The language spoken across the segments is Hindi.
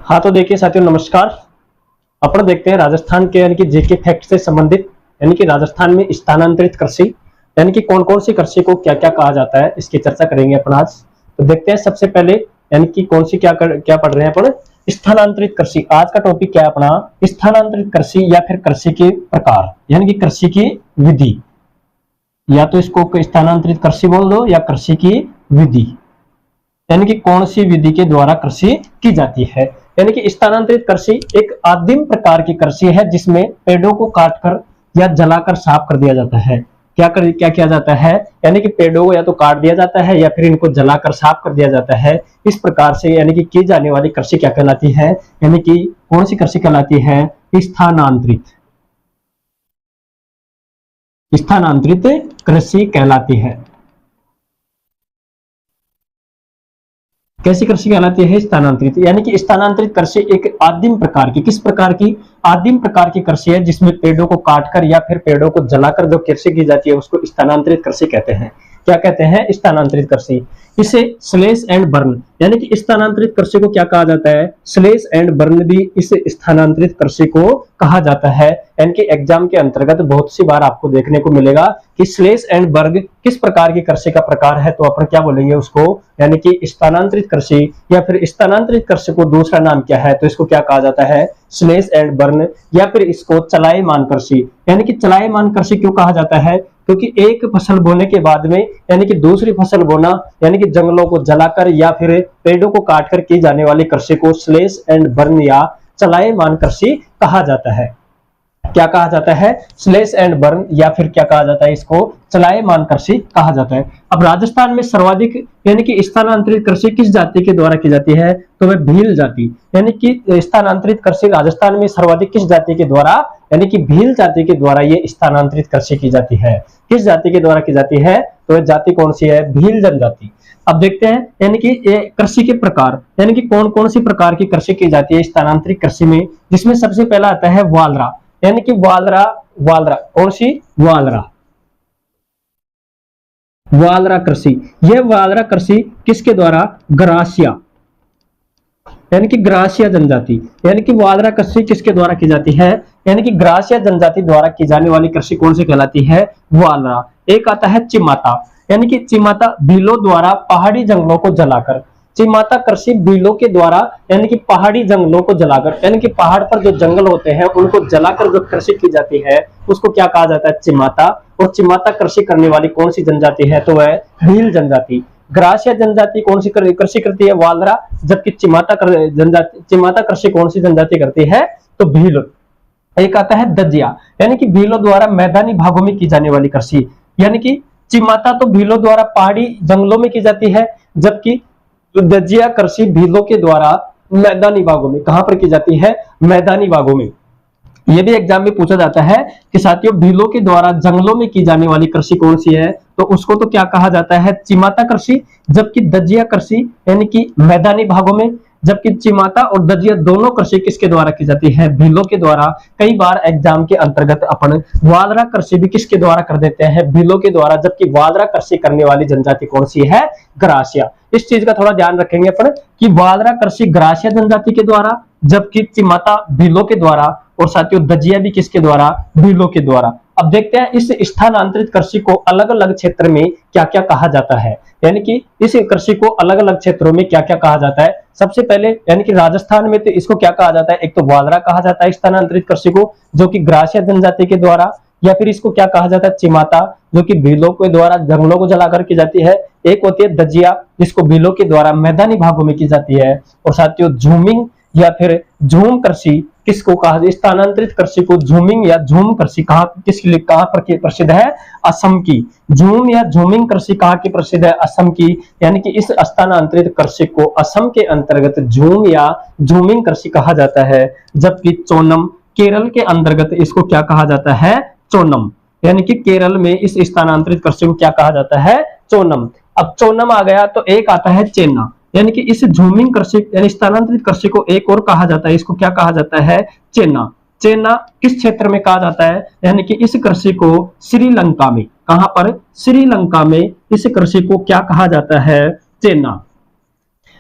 हाँ तो देखिए साथियों, नमस्कार। अपन देखते हैं राजस्थान के यानी कि जीके फैक्ट से संबंधित यानी कि राजस्थान में स्थानांतरित कृषि यानी कि कौन कौन सी कृषि को क्या क्या कहा जाता है, इसकी चर्चा करेंगे अपन आज। तो देखते हैं सबसे पहले यानी कि कौन सी क्या पढ़ रहे हैं अपन, स्थानांतरित कृषि। आज का टॉपिक क्या है अपना, स्थानांतरित कृषि या फिर कृषि के प्रकार यानी कि कृषि की विधि, या तो इसको स्थानांतरित कृषि बोल दो या कृषि की विधि, यानी कि कौन सी विधि के द्वारा कृषि की जाती है। यानी कि स्थानांतरित कृषि एक आदिम प्रकार की कृषि है जिसमें पेड़ों को काटकर या जलाकर साफ कर दिया जाता है। क्या किया जाता है, यानी कि पेड़ों को या तो काट दिया जाता है या फिर इनको जलाकर साफ कर दिया जाता है। इस प्रकार से यानी कि की जाने वाली कृषि क्या कहलाती है, यानी कि कौन सी कृषि कहलाती है, स्थानांतरित स्थानांतरित कृषि कहलाती है। कैसी कृषि कहलाती है, स्थानांतरित। यानी कि स्थानांतरित कृषि एक आदिम प्रकार की, किस प्रकार की, आदिम प्रकार की कृषि है जिसमें पेड़ों को काटकर या फिर पेड़ों को जलाकर जो कृषि की जाती है उसको स्थानांतरित कृषि कहते हैं। क्या कहते हैं, स्थानांतरित कृषि। इसे स्लेश एंड बर्न यानी कि स्थानांतरित कृषि को क्या कहा जाता है, स्लेश एंड बर्न भी इस स्थानांतरित कृषि को कहा जाता है। यानी कि एग्जाम के अंतर्गत बहुत सी बार आपको देखने को मिलेगा कि स्लेश एंड बर्न किस प्रकार की कृषि का प्रकार है, तो अपन क्या बोलेंगे उसको, यानी कि स्थानांतरित कृषि। या फिर स्थानांतरित कृषि को दूसरा नाम क्या है, तो इसको क्या कहा जाता है, स्लेश एंड बर्न, या फिर इसको चलायमान कृषि। यानी कि चलायमान कृषि क्यों कहा जाता है, क्योंकि एक फसल बोने के बाद में यानी कि दूसरी फसल बोना, यानी कि जंगलों को जलाकर या फिर पेड़ों को काटकर की जाने वाली कृषि को स्लेश एंड बर्न या चलायमान कृषि कहा जाता है। क्या कहा जाता है, स्लेश एंड बर्न, या फिर क्या कहा जाता है, इसको चलायमान कृषि कहा जाता है। अब राजस्थान में सर्वाधिक यानी कि स्थानांतरित कृषि किस जाति के द्वारा की जाती है, तो वह भील जाति। यानी कि स्थानांतरित कृषि राजस्थान में सर्वाधिक किस जाति के द्वारा, यानी कि भील जाति के द्वारा ये स्थानांतरित कृषि की जाती है। किस जाति के द्वारा की जाती है, तो वह जाति कौन सी है, भील जनजाति। अब देखते हैं यानी कि कृषि के प्रकार, यानी कि कौन कौन सी प्रकार की कृषि की जाती है स्थानांतरित कृषि में, जिसमें सबसे पहला आता है वालरा। यानी कि वालरा कौन सी, वालरा कृषि। यह वालरा कृषि किसके द्वारा, ग्रासिया, यानी कि ग्रासिया जनजाति। यानी कि वालरा कृषि किसके द्वारा की जाती है, यानी कि ग्रासिया जनजाति द्वारा की जाने वाली कृषि कौन सी कहलाती है, वालरा। एक आता है चिमाता, यानी कि चिमाता भीलों द्वारा पहाड़ी जंगलों को जलाकर, चिमाता कृषि भीलों के द्वारा यानी कि पहाड़ी जंगलों को जलाकर, यानी कि पहाड़ पर जो जंगल होते हैं उनको जलाकर जो कृषि की जाती है उसको क्या कहा जाता है, चिमाता। और चिमाता कृषि करने वाली कौन सी जनजाति है, तो वह भील जनजाति। ग्रासिया जनजाति कौन सी कृषि करती है, वालरा, जबकि चिमाता कृषि कौन सी जनजाति करती है, तो भील। एक आता है दजिया, यानी कि भीलों द्वारा मैदानी भागों में की जाने वाली कृषि। यानी कि चिमाता तो भीलों द्वारा पहाड़ी जंगलों में की जाती है, जबकि दजिया कृषि भीलों के द्वारा मैदानी भागों में, कहां पर की जाती है, मैदानी भागों में। यह भी एग्जाम में पूछा जाता है कि साथियों भीलों के द्वारा जंगलों में की जाने वाली कृषि कौन सी है, तो उसको तो क्या कहा जाता है, चिमाता कृषि। जबकि दजिया कृषि यानी कि मैदानी भागों में, जबकि चिमाता और दजिया दोनों कृषि किसके द्वारा की जाती है, भीलों के द्वारा। कई बार एग्जाम के अंतर्गत अपन वालरा कृषि भी किसके द्वारा कर देते हैं, भीलों के द्वारा, जबकि वालरा कृषि करने वाली जनजाति कौन सी है, ग्रासिया। इस चीज का थोड़ा ध्यान रखेंगे अपन कि वालरा कृषि ग्रासिया जनजाति के द्वारा, जबकि चिमाता भीलों के द्वारा, और साथियों दजिया भी किसके द्वारा, भीलों के द्वारा। अब देखते हैं इस स्थानांतरित कृषि को अलग अलग क्षेत्र में क्या क्या कहा जाता है, यानी कि इस कृषि को अलग अलग क्षेत्रों में क्या क्या कहा जाता है। सबसे पहले यानी कि राजस्थान में तो इसको क्या कहा जाता है, एक तो वालरा कहा जाता है स्थानांतरित कृषि को, जो कि ग्रासिया जनजाति के द्वारा, या फिर इसको क्या कहा जाता है, चिमाता, जो कि भीलों के द्वारा जंगलों को जलाकर की जाती है। एक होती है दजिया, जिसको भीलों के द्वारा मैदानी भागों में की जाती है। और साथियों झूमिंग या फिर झूम कृषि किसको कहा, स्थानांतरित कृषि को झूमिंग या झूम कृषि किसके लिए कहां पर प्रसिद्ध है, असम की। झूम या झूमिंग कृषि कहां की प्रसिद्ध है, असम की। यानी कि इस स्थानांतरित कृषि को असम के अंतर्गत झूम या झूमिंग कृषि कहा जाता है। जबकि चोनम केरल के अंतर्गत इसको क्या कहा जाता है, चोनम। यानी कि केरल में इस स्थानांतरित कृषि को क्या कहा जाता है, चोनम। अब चोनम आ गया तो एक आता है चेन्ना, यानी कि इस झूमिंग कृषि यानी स्थानांतरित कृषि को एक और कहा जाता है, इसको क्या कहा जाता है, चेन्ना। चेन्ना किस क्षेत्र में कहा जाता है, यानी कि इस कृषि को श्रीलंका में, कहां पर, श्रीलंका में इस कृषि को क्या कहा जाता है, चेन्ना।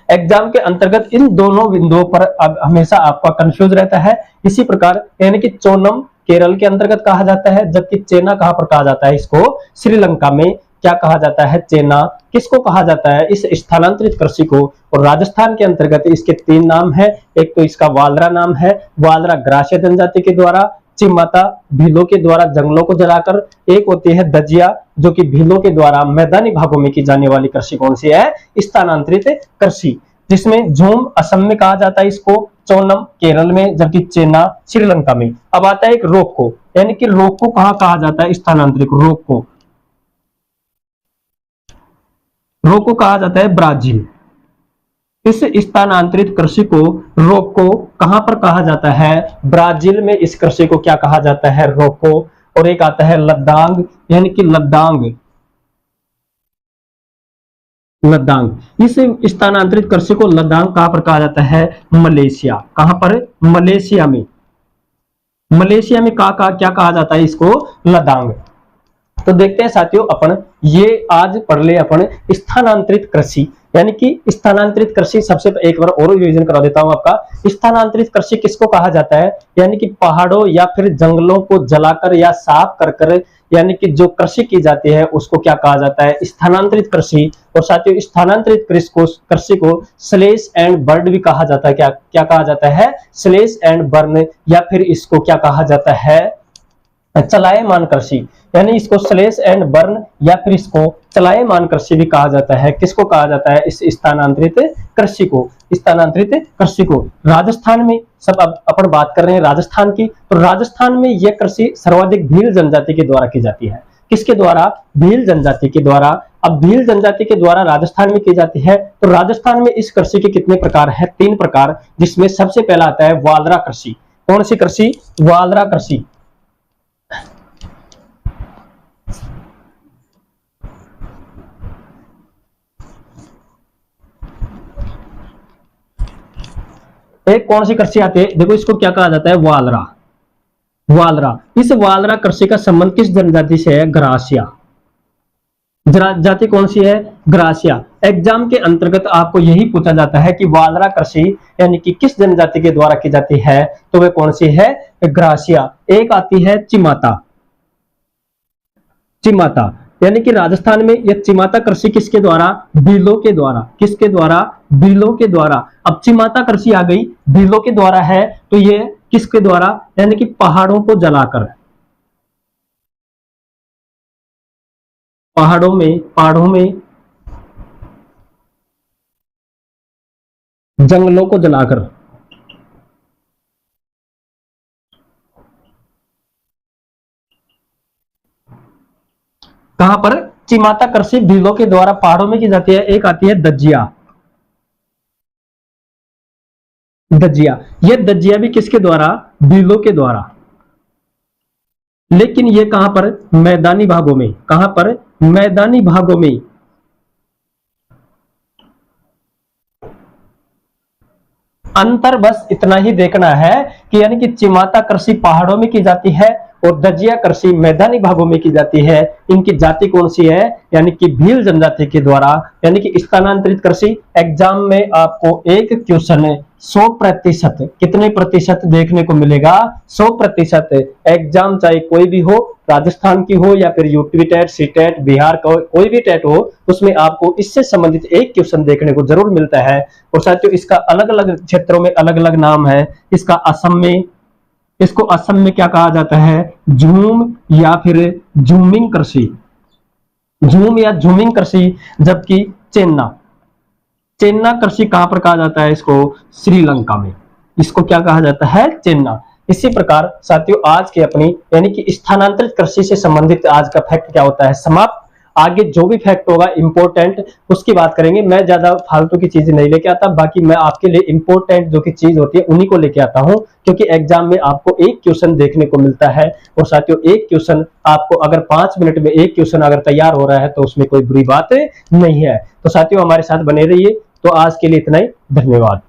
एग्जाम के अंतर्गत इन दोनों बिंदुओं पर अब हमेशा आपका कंफ्यूज रहता है। इसी प्रकार यानी कि चोनम केरल के अंतर्गत कहा जाता है, जबकि चेना कहां पर कहा जाता है, इसको श्रीलंका में क्या कहा जाता है, चेना किसको कहा जाता है, इस स्थानांतरित कृषि को। और राजस्थान के अंतर्गत इसके 3 नाम है, एक तो इसका वालरा नाम है, वालरा ग्रासीय जनजाति के द्वारा, चिमाता भीलों के द्वारा जंगलों को जलाकर, एक होती है दजिया जो कि भीलों के द्वारा मैदानी भागों में की जाने वाली कृषि कौन सी है, स्थानांतरित कृषि, जिसमें झूम असम में कहा जाता है इसको, चोनम केरल में, जबकि चेना श्रीलंका में। अब आता है एक रोको, यानी कि रोको कहां कहा जाता है, स्थानांतरित रोको, रोको कहा जाता है ब्राजील। इस स्थानांतरित कृषि को रोको कहां पर कहा जाता है, ब्राजील में इस कृषि को क्या कहा जाता है, रोको। और एक आता है लद्दांग, यानी कि लद्दांग, लद्दांग इस स्थानांतरित कृषि को लद्दांग कहां पर कहा जाता है, मलेशिया। कहां पर, मलेशिया में, मलेशिया में क्या कहा जाता है इसको, लद्दांग। तो देखते हैं साथियों अपन ये आज पढ़ ले अपन स्थानांतरित कृषि, यानी कि स्थानांतरित कृषि। सबसे एक बार और रिवीजन करा देता हूं आपका, स्थानांतरित कृषि किसको कहा जाता है, यानी कि पहाड़ों या फिर जंगलों को जलाकर या साफ कर यानी कि जो कृषि की जाती है उसको क्या कहा जाता है, स्थानांतरित कृषि। और साथियों स्थानांतरित कृषि को स्लेश एंड बर्न भी कहा जाता है, क्या कहा जाता है, स्लेश एंड बर्न, या फिर इसको क्या कहा जाता है, चलायमान कृषि, यानी इसको स्लेश एंड बर्न या फिर इसको चलायमान कृषि भी कहा जाता है। किसको कहा जाता है, इस स्थानांतरित कृषि को, स्थानांतरित कृषि को। राजस्थान में सब अब अपन बात कर रहे हैं राजस्थान की, तो राजस्थान में यह कृषि सर्वाधिक भील जनजाति के द्वारा की जाती है। किसके द्वारा, भील जनजाति के द्वारा। अब भील जनजाति के द्वारा राजस्थान में की जाती है, तो राजस्थान में इस कृषि के कितने प्रकार है, 3 प्रकार, जिसमें सबसे पहला आता है वालरा कृषि। कौन सी कृषि, वालरा कृषि। एक कौन सी कृषि आती है, देखो इसको क्या कहा जाता है, वालरा, वालरा। इस वालरा कृषि का संबंध किस जनजाति से है, ग्रासिया। जाति कौन सी है, ग्रासिया। एग्जाम के अंतर्गत आपको यही पूछा जाता है कि वालरा कृषि यानी कि किस जनजाति के द्वारा की जाती है, तो वे कौन सी है, ग्रासिया। एक आती है चिमाता, चिमाता यानी कि राजस्थान में यह चिमाता कृषि किसके द्वारा, भीलों के द्वारा। किसके द्वारा, भीलों के द्वारा। अब चिमाता कृषि आ गई, भीलों के द्वारा है, तो ये किसके द्वारा, यानी कि पहाड़ों को जलाकर, पहाड़ों में जंगलों को जलाकर। कहां पर, चिमाता कृषि भीलों के द्वारा पहाड़ों में की जाती है। एक आती है दजिया, दजिया। यह दजिया भी किसके द्वारा, भीलों के द्वारा, लेकिन ये कहां पर, मैदानी भागों में। कहां पर, मैदानी भागों में। अंतर बस इतना ही देखना है कि यानी कि चिमाता कृषि पहाड़ों में की जाती है और दजिया कृषि मैदानी भागों में की जाती है। इनकी जाति कौन सी है, यानी कि भील जनजाति के द्वारा। यानी कि स्थानांतरित कृषि एग्जाम में आपको एक क्वेश्चन 100% कितने प्रतिशत देखने को मिलेगा, 100%। एग्जाम चाहे कोई भी हो, राजस्थान की हो या फिर UP TET, C TET, Bihar का कोई भी टेट हो, उसमें आपको इससे संबंधित एक क्वेश्चन देखने को जरूर मिलता है। और साथियों इसका अलग अलग क्षेत्रों में अलग अलग नाम है। इसका असम में, इसको असम में क्या कहा जाता है, झूम या फिर झूमिंग कृषि, झूम या झूमिंग कृषि। जबकि चेन्ना, चेन्ना कृषि कहां पर कहा जाता है, इसको श्रीलंका में। इसको क्या कहा जाता है, चेन्ना। इसी प्रकार साथियों आज की अपनी यानी कि स्थानांतरित कृषि से संबंधित आज का फैक्ट क्या होता है, समाप्त। आगे जो भी फैक्ट होगा इंपॉर्टेंट उसकी बात करेंगे। मैं ज्यादा फालतू की चीजें नहीं लेके आता, बाकी मैं आपके लिए इंपॉर्टेंट जो की चीज होती है उन्हीं को लेके आता हूं, क्योंकि एग्जाम में आपको एक क्वेश्चन देखने को मिलता है। और साथियों एक क्वेश्चन आपको अगर 5 मिनट में एक क्वेश्चन अगर तैयार हो रहा है तो उसमें कोई बुरी बात नहीं है। तो साथियों हमारे साथ बने रहिए। तो आज के लिए इतना ही, धन्यवाद।